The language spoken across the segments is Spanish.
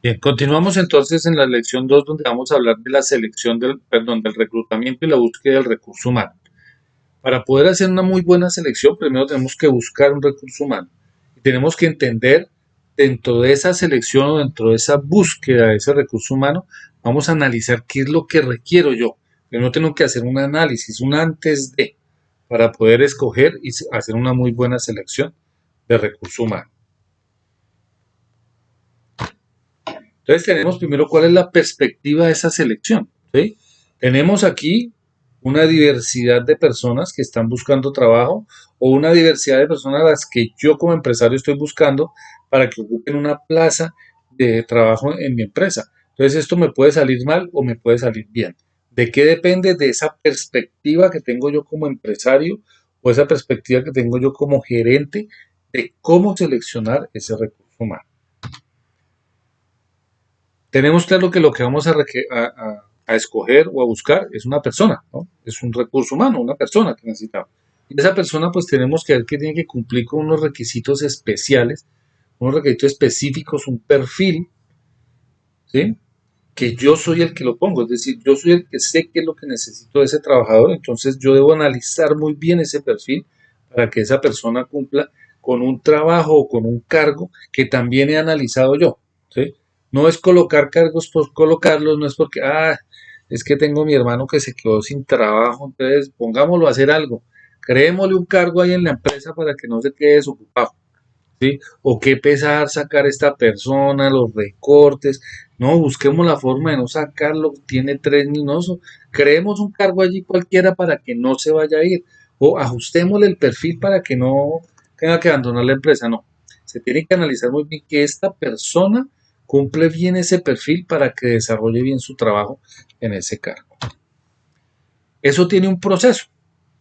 Bien, continuamos entonces en la lección 2 donde vamos a hablar de la selección del reclutamiento y la búsqueda del recurso humano. Para poder hacer una muy buena selección, primero tenemos que buscar un recurso humano y tenemos que entender dentro de esa selección o dentro de esa búsqueda de ese recurso humano, vamos a analizar qué es lo que requiero yo. Primero tengo que hacer un análisis, un antes de, para poder escoger y hacer una muy buena selección de recurso humano. Entonces tenemos primero cuál es la perspectiva de esa selección, ¿sí? Tenemos aquí una diversidad de personas que están buscando trabajo o una diversidad de personas a las que yo como empresario estoy buscando para que ocupen una plaza de trabajo en mi empresa. Entonces esto me puede salir mal o me puede salir bien. ¿De qué depende? De esa perspectiva que tengo yo como empresario o esa perspectiva que tengo yo como gerente de cómo seleccionar ese recurso humano. Tenemos claro que lo que vamos a escoger o a buscar es una persona, ¿no? Es un recurso humano, una persona que necesitamos. Y esa persona pues tenemos que ver que tiene que cumplir con unos requisitos especiales, unos requisitos específicos, un perfil, ¿sí? Que yo soy el que lo pongo, es decir, yo soy el que sé qué es lo que necesito de ese trabajador, entonces yo debo analizar muy bien ese perfil para que esa persona cumpla con un trabajo o con un cargo que también he analizado yo, ¿sí? No es colocar cargos por colocarlos, no es porque, es que tengo mi hermano que se quedó sin trabajo, entonces pongámoslo a hacer algo, creémosle un cargo ahí en la empresa para que no se quede desocupado. ¿Sí? O qué pesar sacar esta persona, los recortes. No, busquemos la forma de no sacarlo. Tiene 3 niños. Creemos un cargo allí cualquiera para que no se vaya a ir. O ajustémosle el perfil para que no tenga que abandonar la empresa. No. Se tiene que analizar muy bien que esta persona cumple bien ese perfil para que desarrolle bien su trabajo en ese cargo. Eso tiene un proceso,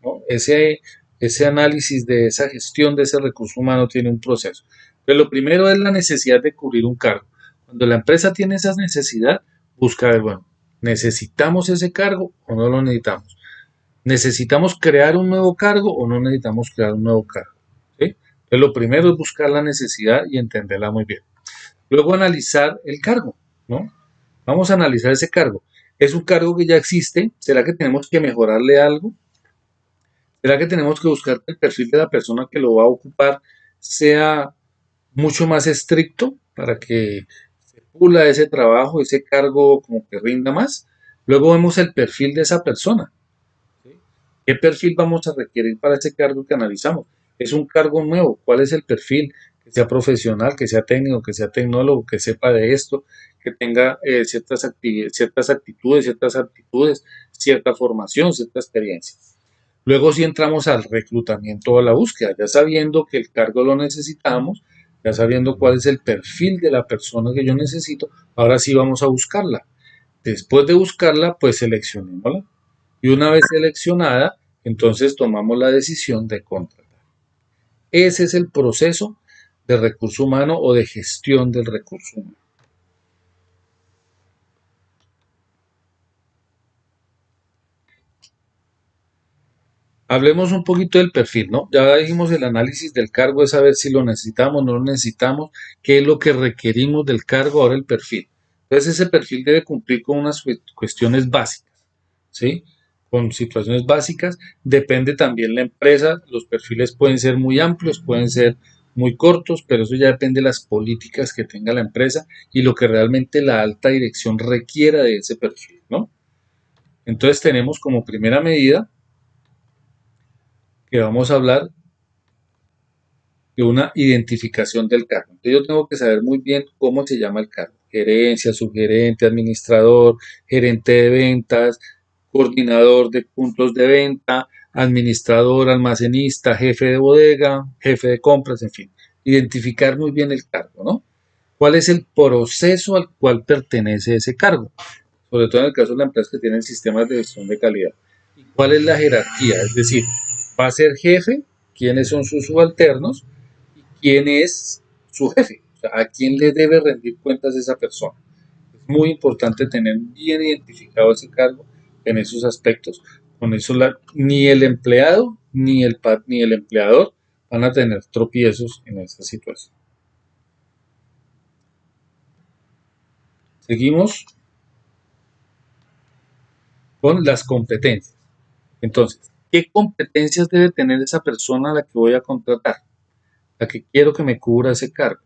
¿no? Ese análisis de esa gestión de ese recurso humano tiene un proceso. Pero lo primero es la necesidad de cubrir un cargo. Cuando la empresa tiene esa necesidad, busca ver, bueno, ¿necesitamos ese cargo o no lo necesitamos? ¿Necesitamos crear un nuevo cargo o no necesitamos crear un nuevo cargo? ¿Sí? Entonces, lo primero es buscar la necesidad y entenderla muy bien. Luego analizar el cargo, ¿no? Vamos a analizar ese cargo. ¿Es un cargo que ya existe? ¿Será que tenemos que mejorarle algo? ¿Será que tenemos que buscar que el perfil de la persona que lo va a ocupar sea mucho más estricto para que se pula ese trabajo, ese cargo como que rinda más? Luego vemos el perfil de esa persona. ¿Sí? ¿Qué perfil vamos a requerir para ese cargo que analizamos? Es un cargo nuevo. ¿Cuál es el perfil? Que sea profesional, que sea técnico, que sea tecnólogo, que sepa de esto, que tenga ciertas actitudes, ciertas aptitudes, cierta formación, cierta experiencia. Luego sí entramos al reclutamiento o a la búsqueda, ya sabiendo que el cargo lo necesitamos, ya sabiendo cuál es el perfil de la persona que yo necesito, ahora sí vamos a buscarla. Después de buscarla, pues seleccionémosla. Y una vez seleccionada, entonces tomamos la decisión de contratar. Ese es el proceso de recurso humano o de gestión del recurso humano. Hablemos un poquito del perfil, ¿no? Ya dijimos el análisis del cargo, es saber si lo necesitamos, no lo necesitamos, qué es lo que requerimos del cargo, ahora el perfil. Entonces ese perfil debe cumplir con unas cuestiones básicas, ¿sí? Con situaciones básicas. Depende también la empresa, los perfiles pueden ser muy amplios, pueden ser muy cortos, pero eso ya depende de las políticas que tenga la empresa y lo que realmente la alta dirección requiera de ese perfil, ¿no? Entonces tenemos como primera medida que vamos a hablar de una identificación del cargo. Entonces yo tengo que saber muy bien cómo se llama el cargo. Gerencia, subgerente, administrador, gerente de ventas, coordinador de puntos de venta, administrador, almacenista, jefe de bodega, jefe de compras, en fin. Identificar muy bien el cargo, ¿no? ¿Cuál es el proceso al cual pertenece ese cargo? Sobre todo en el caso de la empresa que tienen sistemas de gestión de calidad. ¿Y cuál es la jerarquía? Es decir, ¿va a ser jefe? ¿Quiénes son sus subalternos? ¿Quién es su jefe? O sea, ¿a quién le debe rendir cuentas esa persona? Es muy importante tener bien identificado ese cargo en esos aspectos. Con eso ni el empleado ni el empleador van a tener tropiezos en esa situación. Seguimos con las competencias. Entonces, ¿qué competencias debe tener esa persona a la que voy a contratar? La que quiero que me cubra ese cargo.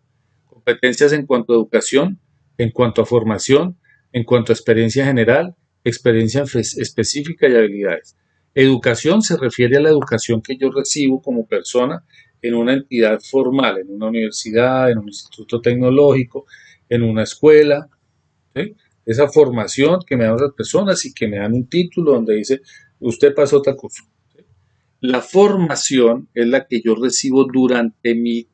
Competencias en cuanto a educación, en cuanto a formación, en cuanto a experiencia general, experiencia específica y habilidades. Educación se refiere a la educación que yo recibo como persona en una entidad formal, en una universidad, en un instituto tecnológico, en una escuela, ¿sí? Esa formación que me dan las personas y que me dan un título donde dice, usted pasó tal curso. La formación es la que yo recibo durante mi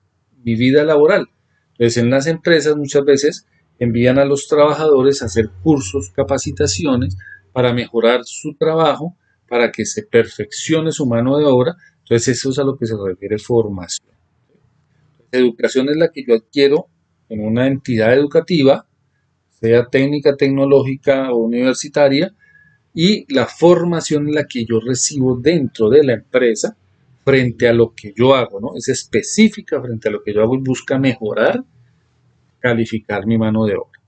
vida laboral. Entonces, en las empresas muchas veces envían a los trabajadores a hacer cursos, capacitaciones para mejorar su trabajo, para que se perfeccione su mano de obra. Entonces, eso es a lo que se refiere formación. Educación es la que yo adquiero en una entidad educativa, sea técnica, tecnológica o universitaria, y la formación en la que yo recibo dentro de la empresa frente a lo que yo hago, ¿no? Es específica frente a lo que yo hago y busca mejorar, calificar mi mano de obra.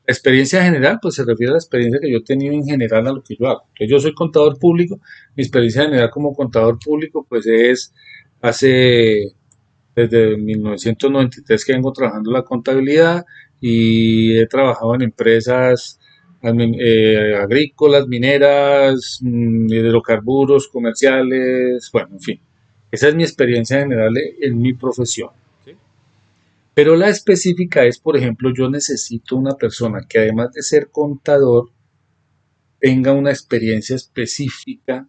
La experiencia general, pues se refiere a la experiencia que yo he tenido en general a lo que yo hago. Entonces, yo soy contador público, mi experiencia general como contador público, pues es hace desde 1993 que vengo trabajando la contabilidad y he trabajado en empresas agrícolas, mineras, hidrocarburos, comerciales, bueno, en fin. Esa es mi experiencia general en mi profesión. ¿Sí? Pero la específica es, por ejemplo, yo necesito una persona que además de ser contador, tenga una experiencia específica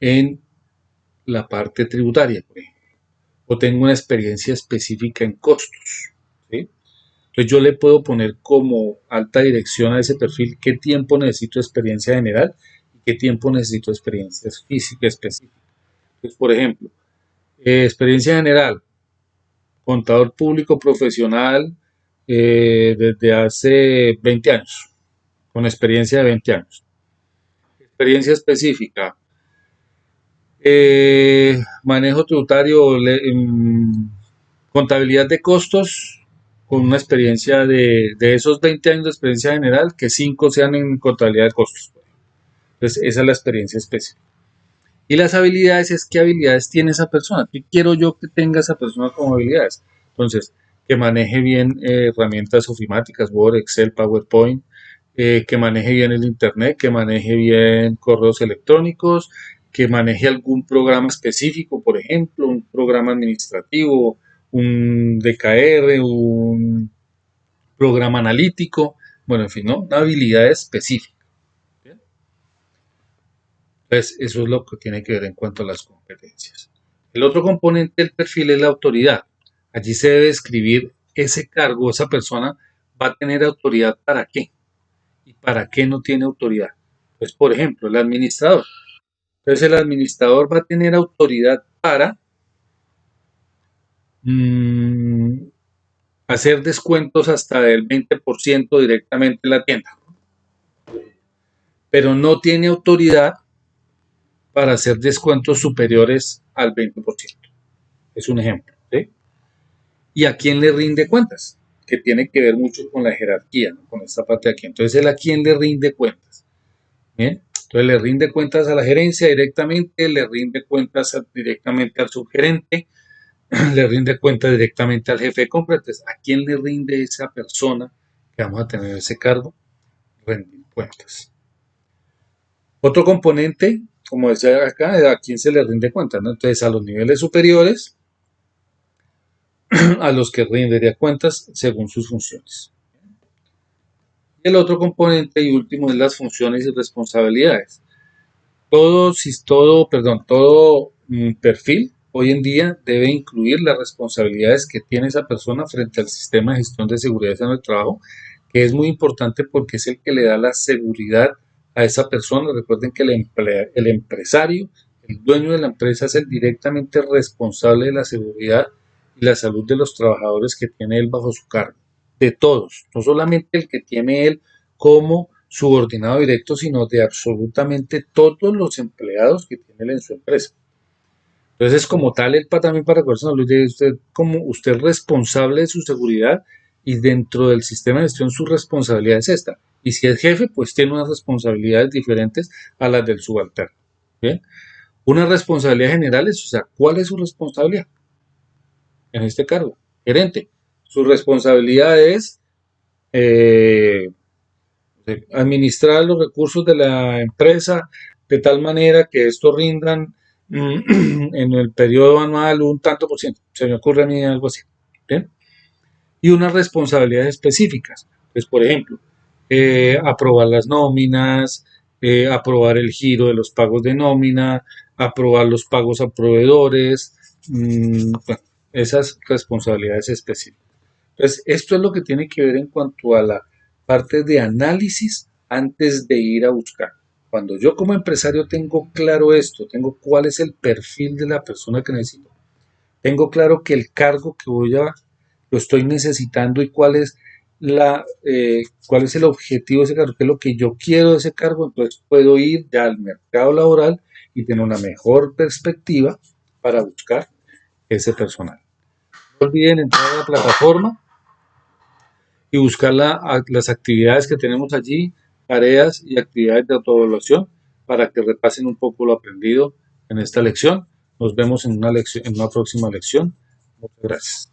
en la parte tributaria, por ejemplo, o tenga una experiencia específica en costos. ¿Sí? Entonces yo le puedo poner como alta dirección a ese perfil qué tiempo necesito de experiencia general y qué tiempo necesito de experiencia física específica. Entonces, por ejemplo, experiencia general, contador público profesional desde hace 20 años, con experiencia de 20 años. Experiencia específica, manejo tributario, contabilidad de costos, con una experiencia de esos 20 años de experiencia general, que 5 sean en contabilidad de costos. Entonces, esa es la experiencia específica. Y las habilidades es qué habilidades tiene esa persona, qué quiero yo que tenga esa persona como habilidades. Entonces, que maneje bien herramientas ofimáticas, Word, Excel, PowerPoint, que maneje bien el Internet, que maneje bien correos electrónicos, que maneje algún programa específico, por ejemplo, un programa administrativo, un DKR, un programa analítico, bueno, en fin, ¿no? Una habilidad específica. ¿Bien? Entonces, eso es lo que tiene que ver en cuanto a las competencias. El otro componente del perfil es la autoridad. Allí se debe escribir ese cargo, esa persona va a tener autoridad para qué y para qué no tiene autoridad. Pues, por ejemplo, el administrador. Entonces, el administrador va a tener autoridad para mmm, hacer descuentos hasta del 20% directamente en la tienda, pero no tiene autoridad para hacer descuentos superiores al 20%. Es un ejemplo. ¿Sí? ¿Y a quién le rinde cuentas? Que tiene que ver mucho con la jerarquía, ¿no? Con esta parte de aquí. Entonces, ¿él a quién le rinde cuentas? ¿Bien? Entonces, le rinde cuentas a la gerencia directamente, le rinde cuentas directamente al subgerente, le rinde cuentas directamente al jefe de compra. Entonces, ¿a quién le rinde esa persona que vamos a tener ese cargo? Rendir cuentas. Otro componente, como decía acá, es a quién se le rinde cuentas, ¿no? Entonces, a los niveles superiores, a los que rendiría cuentas según sus funciones. Y el otro componente y último es las funciones y responsabilidades. Todo perfil hoy en día debe incluir las responsabilidades que tiene esa persona frente al sistema de gestión de seguridad en el trabajo, que es muy importante porque es el que le da la seguridad a esa persona. Recuerden que el empresario, el dueño de la empresa, es el directamente responsable de la seguridad y la salud de los trabajadores que tiene él bajo su cargo. De todos, no solamente el que tiene él como subordinado directo, sino de absolutamente todos los empleados que tiene él en su empresa. Entonces, como tal, también para recordarse, usted como usted es responsable de su seguridad y dentro del sistema de gestión su responsabilidad es esta. Y si es jefe, pues tiene unas responsabilidades diferentes a las del subalterno. ¿Bien? Unas responsabilidades generales, o sea, ¿cuál es su responsabilidad en este cargo? Gerente. Su responsabilidad es eh, administrar los recursos de la empresa de tal manera que esto rindan en el periodo anual un tanto por ciento. Se me ocurre a mí algo así. ¿Bien? Y unas responsabilidades específicas. Pues, por ejemplo, aprobar las nóminas, aprobar el giro de los pagos de nómina, aprobar los pagos a proveedores, bueno, esas responsabilidades específicas. Entonces, esto es lo que tiene que ver en cuanto a la parte de análisis antes de ir a buscar. Cuando yo como empresario tengo claro esto, tengo cuál es el perfil de la persona que necesito, tengo claro que el cargo que lo estoy necesitando y cuál es el objetivo de ese cargo, qué es lo que yo quiero de ese cargo, entonces puedo ir ya al mercado laboral y tener una mejor perspectiva para buscar ese personal. No olviden entrar a la plataforma y buscar las actividades que tenemos allí, tareas y actividades de autoevaluación para que repasen un poco lo aprendido en esta lección. Nos vemos en una próxima lección. Muchas gracias.